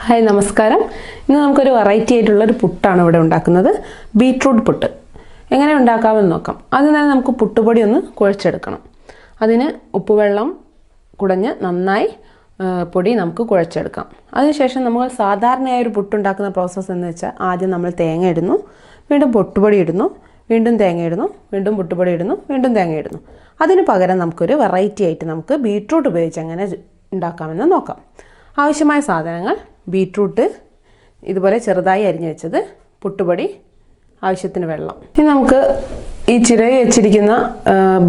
Hi നമസ്കാരം. ഇന്ന് നമുക്കൊരു വെറൈറ്റി ആയിട്ടുള്ളൊരു പുട്ടാണ് ഇവിടെ ഉണ്ടാക്കുന്നത്. ബീട്രൂട്ട് പുട്ട് എങ്ങനെ ഉണ്ടാക്കാമെന്ന് നോക്കാം. ആദ്യം തന്നെ നമുക്ക് പുട്ടുപൊടി ഒന്ന് കുഴച്ചെടുക്കണം. അതിന് ഉപ്പുവെള്ളം കുടഞ്ഞ് നന്നായി പൊടി നമുക്ക് കുഴച്ചെടുക്കാം. അതിനുശേഷം നമ്മൾ സാധാരണയായി ഒരു പുട്ടുണ്ടാക്കുന്ന പ്രോസസ്സ് എന്ന് വെച്ചാൽ ആദ്യം നമ്മൾ തേങ്ങ ഇടുന്നു, വീണ്ടും പുട്ടുപൊടി ഇടുന്നു, വീണ്ടും തേങ്ങ ഇടുന്നു, വീണ്ടും പുട്ടുപൊടി ഇടുന്നു, വീണ്ടും തേങ്ങ ഇടുന്നു. അതിന് പകരം നമുക്കൊരു വെറൈറ്റി ആയിട്ട് നമുക്ക് ബീട്രൂട്ട് ഉപയോഗിച്ച് എങ്ങനെ ഉണ്ടാക്കാമെന്ന് നോക്കാം. ആവശ്യമായ സാധനങ്ങൾ: ബീട്രൂട്ട് ഇതുപോലെ ചെറുതായി അരിഞ്ഞു വെച്ചത്, പുട്ടുപൊടി, ആവശ്യത്തിന് വെള്ളം. ഇനി നമുക്ക് ഈ ചിരവി വെച്ചിരിക്കുന്ന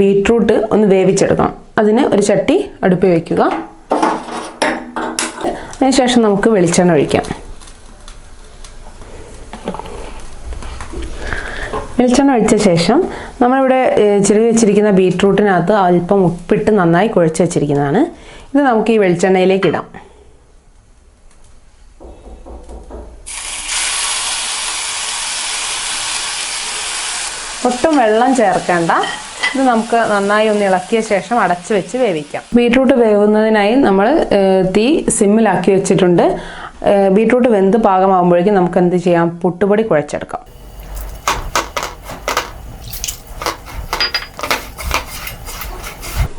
ബീട്രൂട്ട് ഒന്ന് വേവിച്ചെടുക്കണം. അതിന് ഒരു ചട്ടി അടുപ്പിൽ വയ്ക്കുക. അതിനുശേഷം നമുക്ക് വെളിച്ചെണ്ണ ഒഴിക്കാം. വെളിച്ചെണ്ണ ഒഴിച്ച ശേഷം നമ്മളിവിടെ ചിരവി വെച്ചിരിക്കുന്ന ബീട്രൂട്ടിനകത്ത് അല്പം ഉപ്പിട്ട് നന്നായി കുഴച്ച് വെച്ചിരിക്കുന്നതാണ്. ഇത് നമുക്ക് ഈ വെളിച്ചെണ്ണയിലേക്ക് ഇടാം. ഒട്ടും വെള്ളം ചേർക്കേണ്ട. ഇത് നമുക്ക് നന്നായി ഒന്ന് ഇളക്കിയ ശേഷം അടച്ചു വെച്ച് വേവിക്കാം. ബീട്രൂട്ട് വേവുന്നതിനായി നമ്മൾ തീ സിമ്മിലാക്കി വെച്ചിട്ടുണ്ട്. ബീട്രൂട്ട് വെന്ത് പാകമാകുമ്പോഴേക്കും നമുക്ക് എന്ത് ചെയ്യാം? പുട്ടുപൊടി കുഴച്ചെടുക്കാം.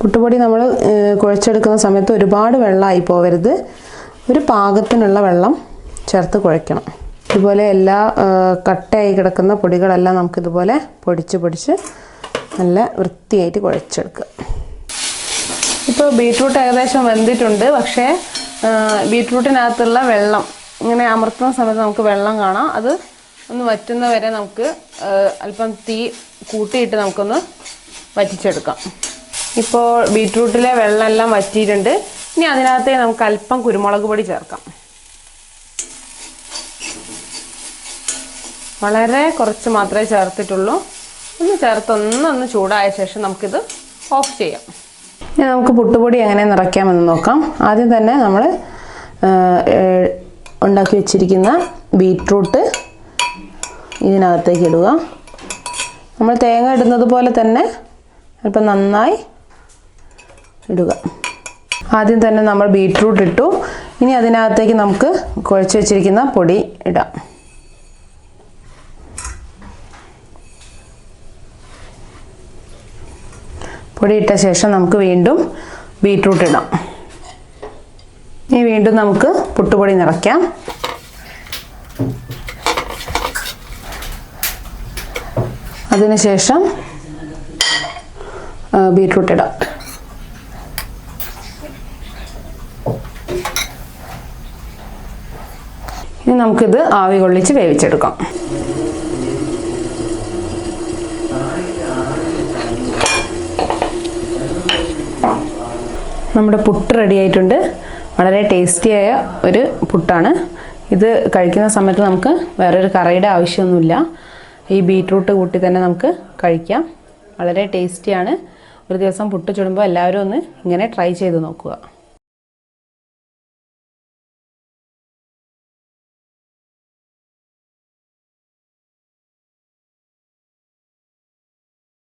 പുട്ടുപൊടി നമ്മൾ കുഴച്ചെടുക്കുന്ന സമയത്ത് ഒരുപാട് വെള്ളമായി പോവരുത്. ഒരു പാകത്തിനുള്ള വെള്ളം ചേർത്ത് കുഴയ്ക്കണം. ഇതുപോലെ എല്ലാ കട്ടയായി കിടക്കുന്ന പൊടികളെല്ലാം നമുക്കിതുപോലെ പൊടിച്ച് നല്ല വൃത്തിയായിട്ട് കുഴച്ചെടുക്കുക. ഇപ്പോൾ ബീട്രൂട്ട് ഏകദേശം വെന്തിട്ടുണ്ട്. പക്ഷേ ബീട്രൂട്ടിനകത്തുള്ള വെള്ളം ഇങ്ങനെ അമർത്തുന്ന സമയത്ത് നമുക്ക് വെള്ളം കാണാം. അത് ഒന്ന് വറ്റുന്ന വരെ നമുക്ക് അല്പം തീ കൂട്ടിയിട്ട് നമുക്കൊന്ന് വറ്റിച്ചെടുക്കാം. ഇപ്പോൾ ബീട്രൂട്ടിലെ വെള്ളമെല്ലാം വറ്റിയിട്ടുണ്ട്. ഇനി അതിനകത്തേക്ക് നമുക്ക് അല്പം കുരുമുളക് പൊടി ചേർക്കാം. വളരെ കുറച്ച് മാത്രമേ ചേർത്തിട്ടുള്ളൂ. ഒന്ന് ചൂടായ ശേഷം നമുക്കിത് ഓഫ് ചെയ്യാം. ഇനി നമുക്ക് പുട്ടുപൊടി എങ്ങനെ നിറയ്ക്കാമെന്ന് നോക്കാം. ആദ്യം തന്നെ നമ്മൾ ഉണ്ടാക്കി വെച്ചിരിക്കുന്ന ബീട്രൂട്ട് ഇതിനകത്തേക്ക് ഇടുക. നമ്മൾ തേങ്ങ ഇടുന്നത് പോലെ തന്നെ അല്പം നന്നായി ഇടുക. ആദ്യം തന്നെ നമ്മൾ ബീട്രൂട്ട് ഇട്ടു. ഇനി അതിനകത്തേക്ക് നമുക്ക് കുഴച്ച് വെച്ചിരിക്കുന്ന പൊടി ഇടാം. പൊടി ഇട്ട ശേഷം നമുക്ക് വീണ്ടും ബീട്രൂട്ട് ഇടാം. ഇനി വീണ്ടും നമുക്ക് പുട്ടുപൊടി നിറയ്ക്കാം. അതിനുശേഷം ബീട്രൂട്ട് ഇടാം. ഇനി നമുക്കിത് ആവി കൊള്ളിച്ച് വേവിച്ചെടുക്കാം. നമ്മുടെ പുട്ട് റെഡി ആയിട്ടുണ്ട്. വളരെ ടേസ്റ്റിയായ ഒരു പുട്ടാണ്. ഇത് കഴിക്കുന്ന സമയത്ത് നമുക്ക് വേറൊരു കറിയുടെ ആവശ്യമൊന്നുമില്ല. ഈ ബീട്രൂട്ട് കൂട്ടി തന്നെ നമുക്ക് കഴിക്കാം. വളരെ ടേസ്റ്റിയാണ്. ഒരു ദിവസം പുട്ട് ചുടുമ്പോൾ എല്ലാവരും ഒന്ന് ഇങ്ങനെ ട്രൈ ചെയ്ത് നോക്കുക.